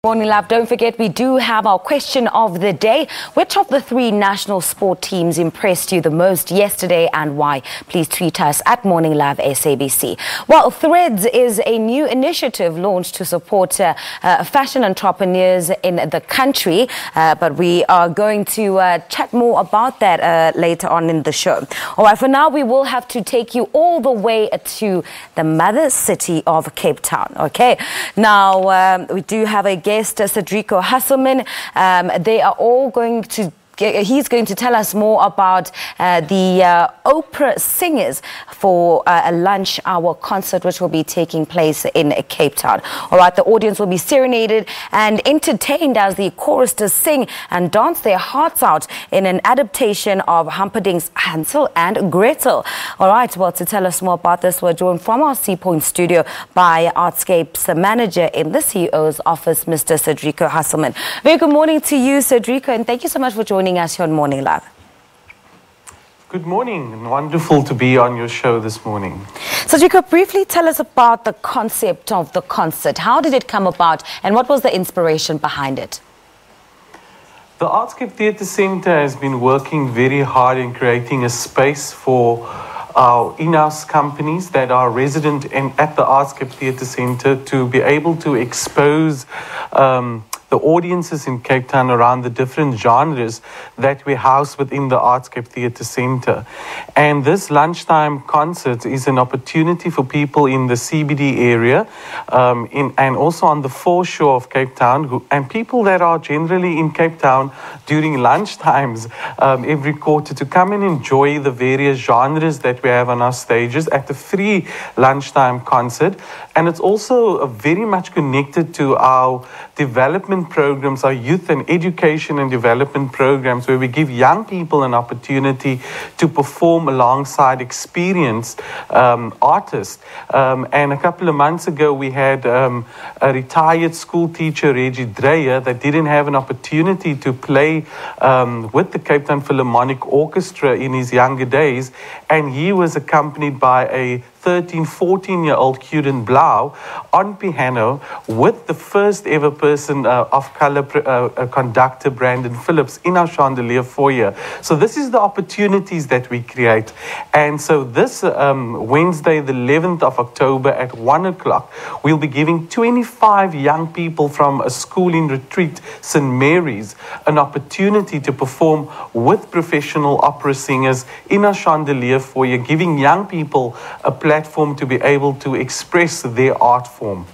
Morning, love. Don't forget, we do have our question of the day. Which of the three national sport teams impressed you the most yesterday and why? Please tweet us at Morning Love SABC. Well, Threads is a new initiative launched to support fashion entrepreneurs in the country. But we are going to chat more about that later on in the show. All right, for now, we will have to take you all the way to the mother city of Cape Town. Okay, now we do have a guest, Sedrico Husselman. They are all going to he's going to tell us more about the opera singers for a lunch hour concert which will be taking place in Cape Town. All right, the audience will be serenaded and entertained as the choristers sing and dance their hearts out in an adaptation of Humperdinck's Hansel and Gretel. All right, well, to tell us more about this, we're joined from our Seapoint studio by Artscape's manager in the CEO's office, Mr. Sedrico Husselman. Very good morning to you, Sedrico, and thank you so much for joining us here on Morning Love. Good morning, and wonderful to be on your show this morning. So you could briefly tell us about the concept of the concert. How did it come about and what was the inspiration behind it? The Artscape Theatre Centre has been working very hard in creating a space for our in-house companies that are resident at the Artscape Theatre Centre to be able to expose the audiences in Cape Town around the different genres that we house within the Artscape Theatre Centre. And this lunchtime concert is an opportunity for people in the CBD area and also on the foreshore of Cape Town, and people that are generally in Cape Town during lunchtimes every quarter to come and enjoy the various genres that we have on our stages at the free lunchtime concert. And it's also very much connected to our development programs, our youth and education and development programs, where we give young people an opportunity to perform alongside experienced artists. And a couple of months ago, we had a retired school teacher, Reggie Dreyer, that didn't have an opportunity to play with the Cape Town Philharmonic Orchestra in his younger days, and he was accompanied by a 13, 14-year-old Cuden Blau on piano with the first ever person of color conductor Brandon Phillips in our chandelier foyer. So this is the opportunities that we create. And so this Wednesday, the 11th of October at 1 o'clock, we'll be giving 25 young people from a school in retreat, St. Mary's, an opportunity to perform with professional opera singers in our chandelier foyer, giving young people a platform to be able to express their art form.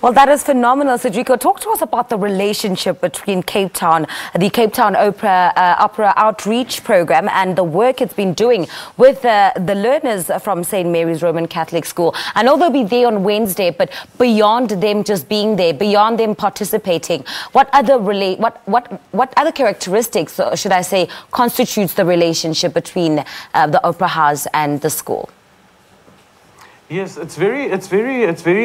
Well, that is phenomenal, Sedrico. Talk to us about the relationship between Cape Town, the Cape Town Opera Outreach Program, and the work it's been doing with the learners from St. Mary's Roman Catholic School. I know they'll be there on Wednesday, but beyond them just being there, beyond them participating, what other characteristics, should I say, constitutes the relationship between the Opera House and the school? Yes, it's very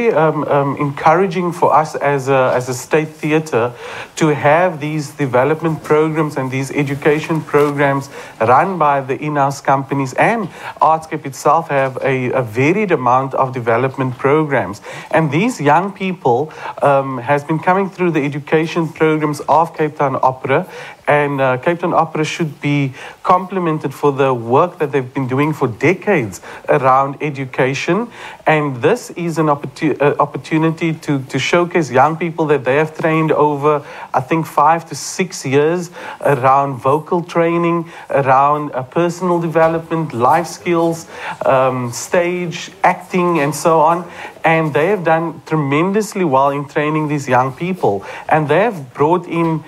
encouraging for us as a state theatre to have these development programs and these education programs run by the in-house companies, and Artscape itself have a varied amount of development programs. And these young people has been coming through the education programs of Cape Town Opera, and Cape Town Opera should be complimented for the work that they've been doing for decades around education. And this is an opportunity to showcase young people that they have trained over, I think, 5 to 6 years around vocal training, around personal development, life skills, stage, acting, and so on. And they have done tremendously well in training these young people. And they have brought in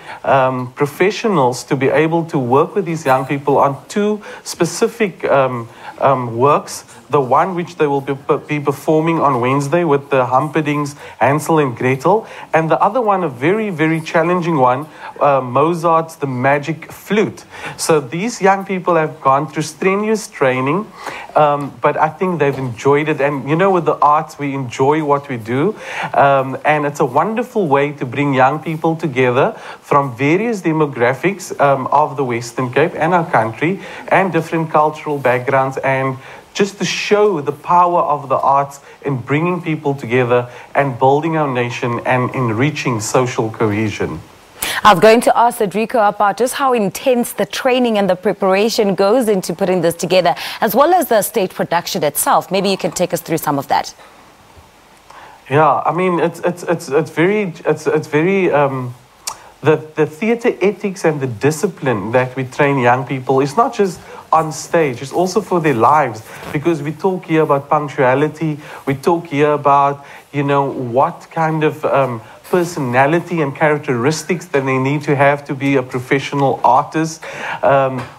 professionals to be able to work with these young people on two specific works. The one which they will be performing on Wednesday with the Humperdinck's Hansel and Gretel, and the other one, a very, very challenging one, Mozart's The Magic Flute. So these young people have gone through strenuous training, but I think they've enjoyed it. And you know, with the arts, we enjoy what we do, and it's a wonderful way to bring young people together from various demographics of the Western Cape and our country, and different cultural backgrounds, and just to show the power of the arts in bringing people together and building our nation and enriching social cohesion. I was going to ask Sedrico about just how intense the training and the preparation goes into putting this together, as well as the stage production itself. Maybe you can take us through some of that. Yeah, I mean, it's very the theatre ethics and the discipline that we train young people is not just on stage, it's also for their lives, because we talk here about punctuality, we talk here about, you know, what kind of personality and characteristics that they need to have to be a professional artist.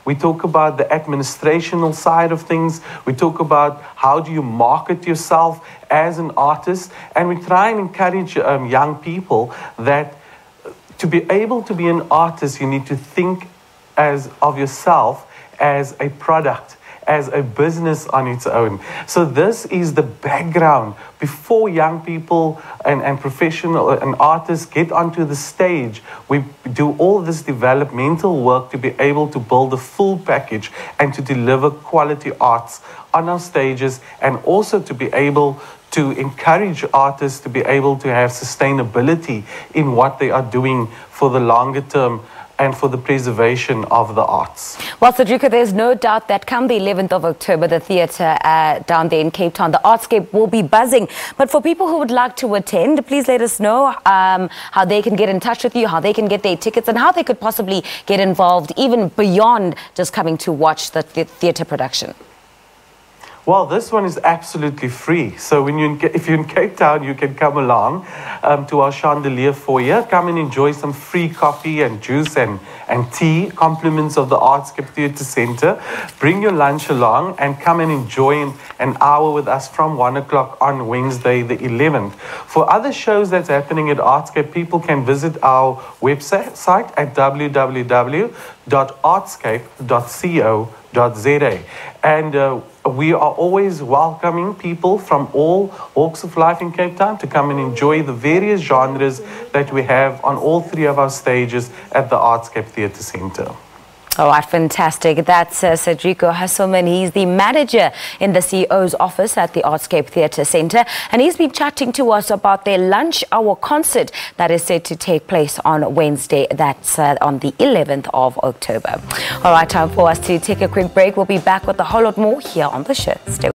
We talk about the administrational side of things. We talk about how do you market yourself as an artist. And we try and encourage young people that to be able to be an artist, you need to think of yourself as a product, as a business on its own. So this is the background before young people and professional and artists get onto the stage. We do all this developmental work to be able to build a full package and to deliver quality arts on our stages, and also to be able to encourage artists to be able to have sustainability in what they are doing for the longer term and for the preservation of the arts. Well, Sedrico, there's no doubt that come the 11th of October, the theatre down there in Cape Town, the Artscape will be buzzing. But for people who would like to attend, please let us know how they can get in touch with you, how they can get their tickets, and how they could possibly get involved even beyond just coming to watch the theatre production. Well, this one is absolutely free. So if you're in Cape Town, you can come along to our chandelier foyer. Come and enjoy some free coffee and juice and tea, compliments of the Artscape Theatre Centre. Bring your lunch along and come and enjoy an hour with us from 1 o'clock on Wednesday the 11th. For other shows that's happening at Artscape, people can visit our website at www.artscape.co.za. And we are always welcoming people from all walks of life in Cape Town to come and enjoy the various genres that we have on all three of our stages at the Artscape Theatre Centre. All right, fantastic. That's Sedrico Husselman. He's the manager in the CEO's office at the Artscape Theatre Centre, and he's been chatting to us about their lunch hour concert that is set to take place on Wednesday. That's on the 11th of October. All right, time for us to take a quick break. We'll be back with a whole lot more here on the show. Stay